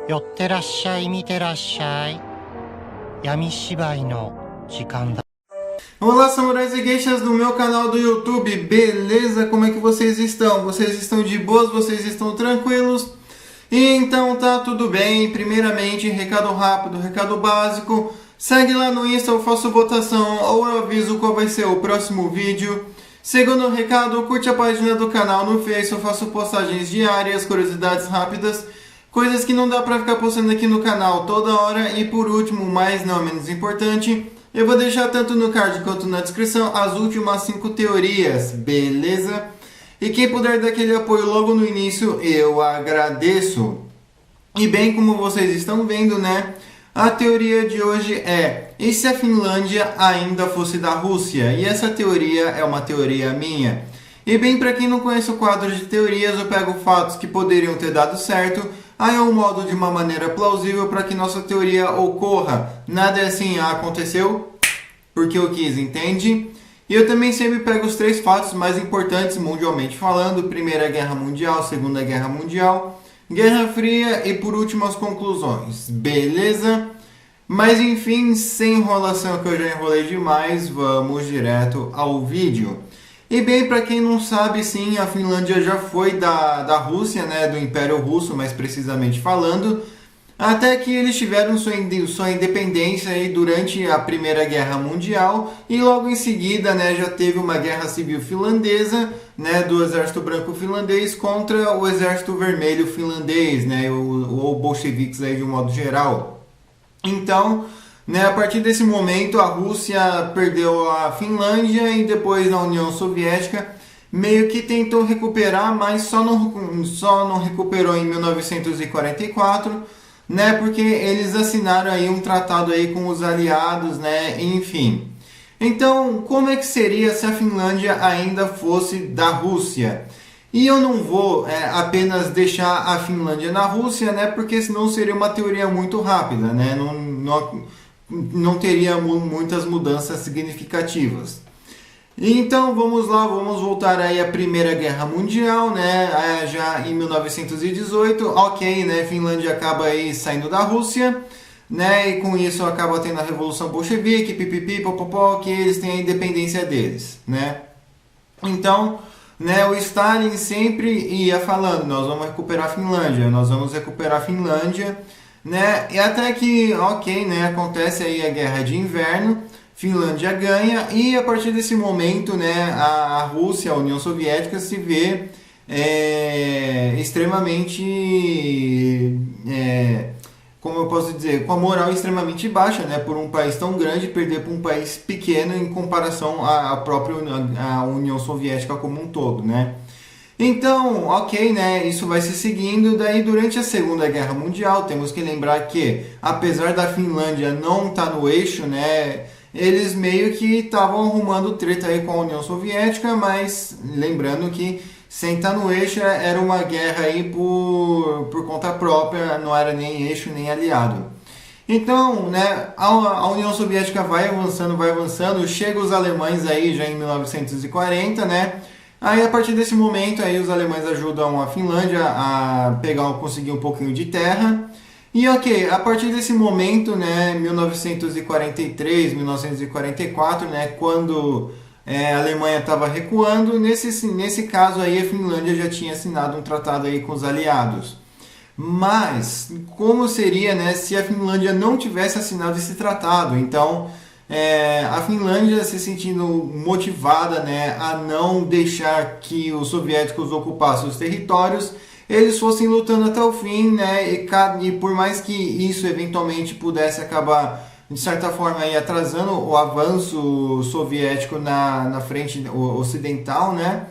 寄ってらっしゃい、見てらっしゃい。闇芝居の時間だ。 Olá, samurais e geishas do meu canal do YouTube, beleza? Como é que vocês estão? Vocês estão de boas? Vocês estão tranquilos? Então tá tudo bem. Primeiramente, recado rápido, recado básico. Segue lá no Insta, eu faço votação ou eu aviso qual vai ser o próximo vídeo. Segundo recado, curte a página do canal no Face, eu faço postagens diárias, curiosidades rápidas, coisas que não dá pra ficar postando aqui no canal toda hora. E por último, mas não menos importante, eu vou deixar tanto no card quanto na descrição as últimas 5 teorias, beleza? E quem puder dar aquele apoio logo no início, eu agradeço. E bem, como vocês estão vendo, né? A teoria de hoje é: e se a Finlândia ainda fosse da Rússia? E essa teoria é uma teoria minha. E bem, para quem não conhece o quadro de teorias, eu pego fatos que poderiam ter dado certo, aí eu moldo de uma maneira plausível para que nossa teoria ocorra. Nada é assim, aconteceu porque eu quis, entende? E eu também sempre pego os 3 fatos mais importantes mundialmente falando: Primeira Guerra Mundial, Segunda Guerra Mundial, Guerra Fria e por último as conclusões, beleza? Mas enfim, sem enrolação, que eu já enrolei demais, vamos direto ao vídeo. E bem, para quem não sabe, sim, a Finlândia já foi da Rússia, né, do Império Russo, mais precisamente falando, até que eles tiveram sua independência aí durante a Primeira Guerra Mundial, e logo em seguida, né, já teve uma guerra civil finlandesa, né, do Exército Branco finlandês contra o Exército Vermelho finlandês, né, ou bolcheviques aí de um modo geral. Então, né, a partir desse momento, a Rússia perdeu a Finlândia e depois a União Soviética meio que tentou recuperar, mas só não recuperou em 1944, né, porque eles assinaram aí um tratado aí com os aliados, né, enfim. Então, como é que seria se a Finlândia ainda fosse da Rússia? E eu não vou apenas deixar a Finlândia na Rússia, né, porque senão seria uma teoria muito rápida, né, não teria muitas mudanças significativas. Então vamos lá, vamos voltar aí à Primeira Guerra Mundial, né? Já em 1918, ok, né? Finlândia acaba aí saindo da Rússia, né? E com isso acaba tendo a Revolução Bolchevique, pipipi, popopó, que eles têm a independência deles, né? Então, né? O Stalin sempre ia falando: nós vamos recuperar a Finlândia, nós vamos recuperar a Finlândia, né? E até que, ok, né? Acontece aí a Guerra de Inverno. Finlândia ganha e a partir desse momento, né, a Rússia, a União Soviética se vê extremamente, como eu posso dizer, com a moral extremamente baixa, né, por um país tão grande perder para um país pequeno em comparação à própria à União Soviética como um todo, né. Então, ok, né, isso vai se seguindo. Daí, durante a Segunda Guerra Mundial, temos que lembrar que, apesar da Finlândia não estar no eixo, né, eles meio que estavam arrumando treta aí com a União Soviética, mas lembrando que sem estar no eixo era uma guerra aí por conta própria, não era nem eixo nem aliado. Então, né, a União Soviética vai avançando, chega os alemães aí já em 1940, né? Aí a partir desse momento aí os alemães ajudam a Finlândia a conseguir um pouquinho de terra. E ok, a partir desse momento, né, 1943, 1944, né, quando a Alemanha estava recuando, nesse caso aí a Finlândia já tinha assinado um tratado aí com os aliados. Mas, como seria, né, se a Finlândia não tivesse assinado esse tratado? Então, a Finlândia se sentindo motivada, né, a não deixar que os soviéticos ocupassem os territórios, eles fossem lutando até o fim, né? E por mais que isso eventualmente pudesse acabar, de certa forma, aí, atrasando o avanço soviético na frente ocidental, né?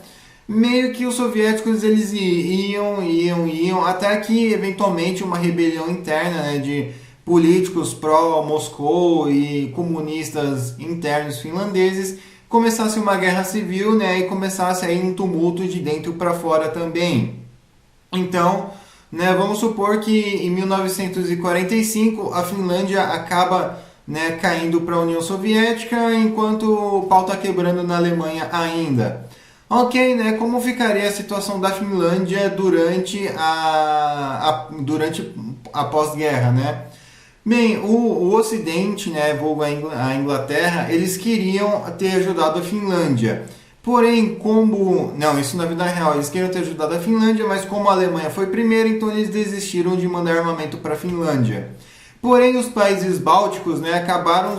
Meio que os soviéticos eles iam, até que eventualmente uma rebelião interna, né, de políticos pró-Moscou e comunistas internos finlandeses começasse uma guerra civil, né? E começasse aí um tumulto de dentro para fora também. Então, né, vamos supor que em 1945 a Finlândia acaba, né, caindo para a União Soviética, enquanto o pau está quebrando na Alemanha ainda. Ok, né? Como ficaria a situação da Finlândia durante após guerra, né? Bem, o Ocidente, né, vulgo a Inglaterra, eles queriam ter ajudado a Finlândia. Porém, como... Não, isso na vida real. Eles queriam ter ajudado a Finlândia, mas como a Alemanha foi primeiro, então eles desistiram de mandar armamento para a Finlândia. Porém, os países bálticos, né, acabaram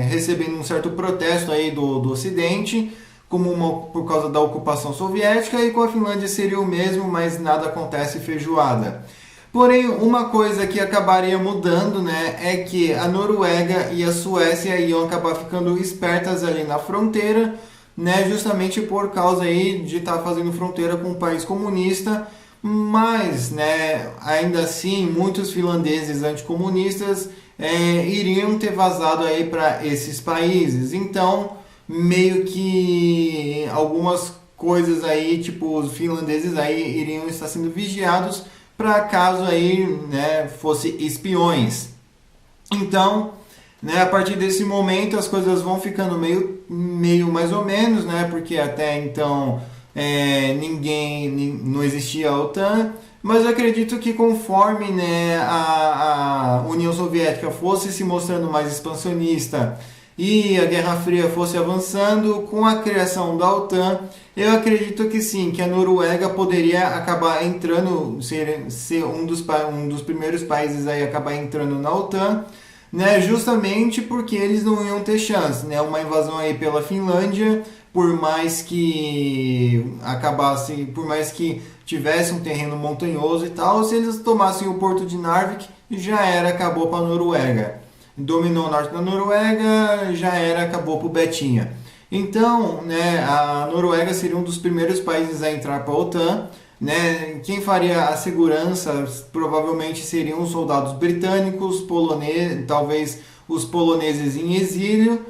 recebendo um certo protesto aí do Ocidente, por causa da ocupação soviética, e com a Finlândia seria o mesmo, mas nada acontece feijoada. Porém, uma coisa que acabaria mudando, né, é que a Noruega e a Suécia iam acabar ficando espertas ali na fronteira, né, justamente por causa aí de estar fazendo fronteira com um país comunista, mas, né, ainda assim, muitos finlandeses anticomunistas iriam ter vazado aí para esses países. Então, meio que algumas coisas aí, tipo, os finlandeses aí iriam estar sendo vigiados para caso aí, né, fosse espiões. Então, né, a partir desse momento as coisas vão ficando meio mais ou menos, né, porque até então não existia a OTAN, mas eu acredito que conforme, né, a União Soviética fosse se mostrando mais expansionista e a Guerra Fria fosse avançando, com a criação da OTAN, eu acredito que sim, que a Noruega poderia acabar entrando, ser um dos primeiros países a acabar entrando na OTAN, né, justamente porque eles não iam ter chance, né, uma invasão aí pela Finlândia, por mais que tivesse um terreno montanhoso e tal, se eles tomassem o porto de Narvik, já era, acabou para a Noruega. Dominou o norte da Noruega, já era, acabou para o Betinha. Então, né, a Noruega seria um dos primeiros países a entrar para a OTAN, né? Quem faria a segurança provavelmente seriam os soldados britânicos, talvez os poloneses em exílio,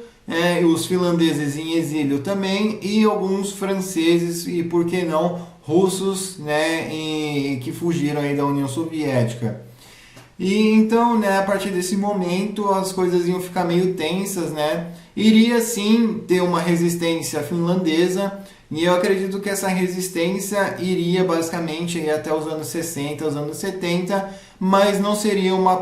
os finlandeses em exílio também, e alguns franceses e, por que não, russos, né, que fugiram aí da União Soviética. E então, né, a partir desse momento as coisas iam ficar meio tensas, né? Iria sim ter uma resistência finlandesa, e eu acredito que essa resistência iria basicamente ir até os anos 60, os anos 70, mas não seria uma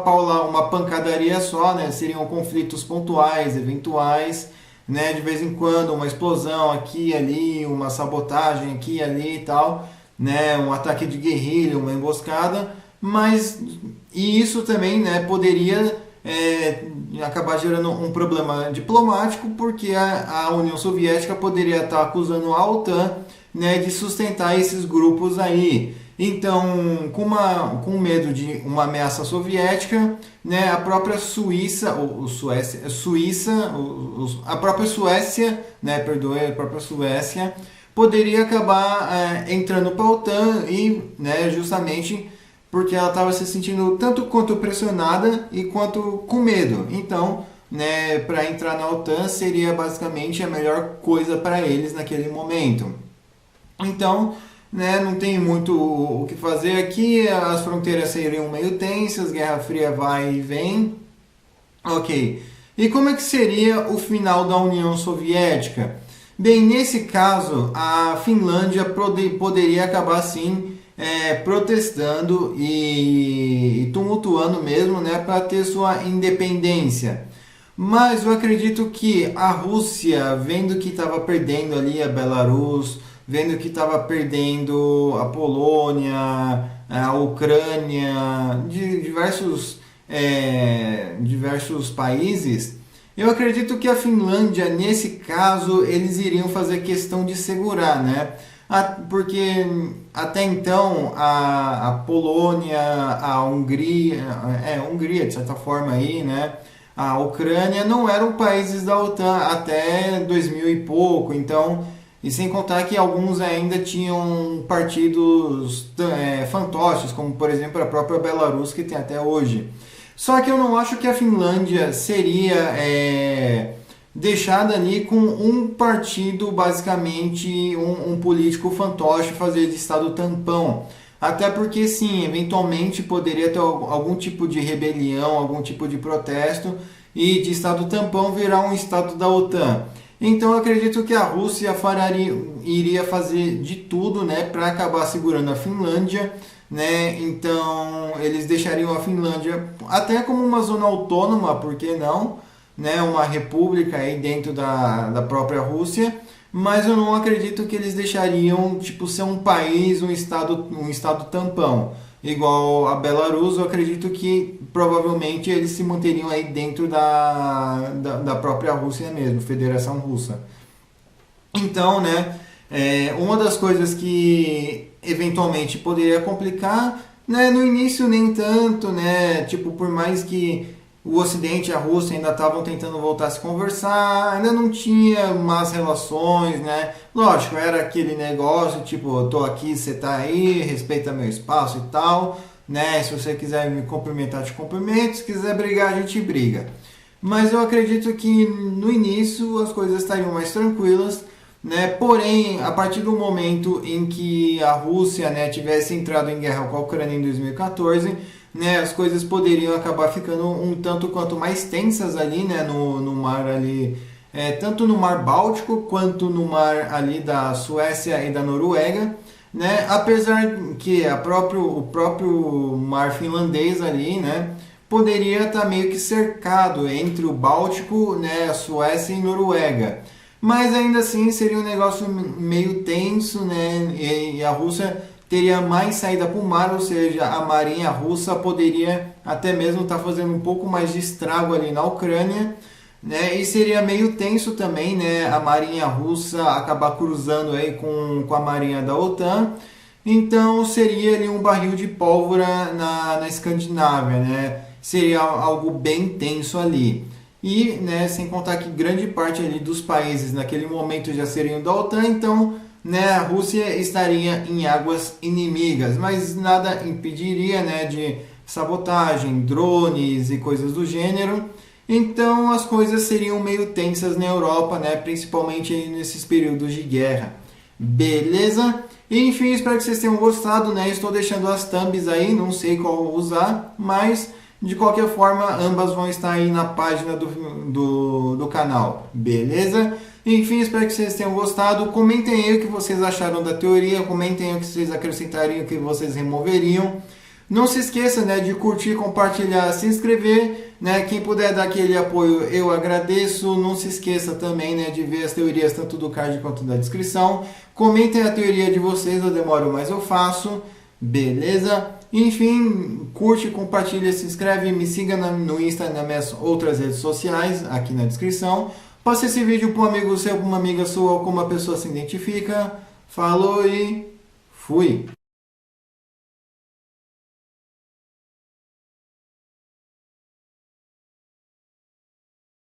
pancadaria só, né? Seriam conflitos pontuais, eventuais, né? De vez em quando uma explosão aqui e ali, uma sabotagem aqui e ali e tal, né? Um ataque de guerrilha, uma emboscada, e isso também, né, poderia acabar gerando um problema diplomático, porque a União Soviética poderia estar acusando a OTAN, né, de sustentar esses grupos aí. Então, com medo de uma ameaça soviética, né, a própria a própria Suécia, né, a própria Suécia poderia acabar entrando para a OTAN e, né, justamente porque ela estava se sentindo tanto quanto pressionada e quanto com medo. Então, né, para entrar na OTAN seria basicamente a melhor coisa para eles naquele momento. Então, né, não tem muito o que fazer aqui, as fronteiras seriam meio tensas, Guerra Fria vai e vem. Ok. E como é que seria o final da União Soviética? Bem, nesse caso, a Finlândia poderia acabar sim protestando e tumultuando mesmo, né, para ter sua independência. Mas eu acredito que a Rússia, vendo que estava perdendo ali a Belarus, vendo que estava perdendo a Polônia, a Ucrânia, diversos países, eu acredito que a Finlândia, nesse caso, eles iriam fazer questão de segurar, né? Porque até então a Polônia, a Hungria, Hungria de certa forma aí, né? A Ucrânia não eram países da OTAN até 2000 e pouco, então, e sem contar que alguns ainda tinham partidos fantoches, como por exemplo a própria Belarus, que tem até hoje. Só que eu não acho que a Finlândia seria deixada ali com um partido, basicamente um político fantoche fazer de estado tampão. Até porque sim, eventualmente poderia ter algum tipo de rebelião, algum tipo de protesto e de estado tampão virar um estado da OTAN. Então eu acredito que a Rússia iria fazer de tudo, né, para acabar segurando a Finlândia, né? Então eles deixariam a Finlândia até como uma zona autônoma, por que não? Né? Uma república aí dentro da própria Rússia, mas eu não acredito que eles deixariam tipo ser um país, um estado tampão. Igual a Belarus, eu acredito que provavelmente eles se manteriam aí dentro da própria Rússia mesmo, Federação Russa. Então, né, uma das coisas que eventualmente poderia complicar, né, no início nem tanto, né, tipo, por mais que o Ocidente e a Rússia ainda estavam tentando voltar a se conversar, ainda não tinha más relações, né, lógico, era aquele negócio, tipo, eu tô aqui, você tá aí, respeita meu espaço e tal, né, se você quiser me cumprimentar, te cumprimento, se quiser brigar, a gente briga. Mas eu acredito que no início as coisas estariam mais tranquilas, né? Porém, a partir do momento em que a Rússia, né, tivesse entrado em guerra com a Ucrânia em 2014, né, as coisas poderiam acabar ficando um tanto quanto mais tensas ali, né, no mar ali, tanto no mar Báltico quanto no mar ali da Suécia e da Noruega, né? Apesar que o próprio mar finlandês ali, né, poderia estar meio que cercado entre o Báltico, né, a Suécia e Noruega. Mas ainda assim seria um negócio meio tenso, né? E a Rússia teria mais saída para o mar, ou seja, a marinha russa poderia até mesmo estar fazendo um pouco mais de estrago ali na Ucrânia, né? E seria meio tenso também, né? A marinha russa acabar cruzando aí com a marinha da OTAN. Então seria ali um barril de pólvora na Escandinávia, né? Seria algo bem tenso ali. E, né, sem contar que grande parte ali dos países naquele momento já seriam da OTAN, então, né, a Rússia estaria em águas inimigas, mas nada impediria, né, de sabotagem, drones e coisas do gênero. Então as coisas seriam meio tensas na Europa, né, principalmente aí nesses períodos de guerra. Beleza? E, enfim, espero que vocês tenham gostado, né? Estou deixando as thumbs aí, não sei qual usar, mas de qualquer forma, ambas vão estar aí na página do canal, beleza? Enfim, espero que vocês tenham gostado. Comentem aí o que vocês acharam da teoria, comentem aí o que vocês acrescentariam, o que vocês removeriam. Não se esqueça, né, de curtir, compartilhar, se inscrever, né? Quem puder dar aquele apoio, eu agradeço. Não se esqueça também, né, de ver as teorias tanto do card quanto da descrição. Comentem a teoria de vocês, eu demoro, mas eu faço. Beleza? Enfim, curte, compartilha, se inscreve, me siga no Insta e nas minhas outras redes sociais, aqui na descrição. Passe esse vídeo para um amigo seu, para uma amiga sua, ou como a pessoa se identifica. Falou e fui!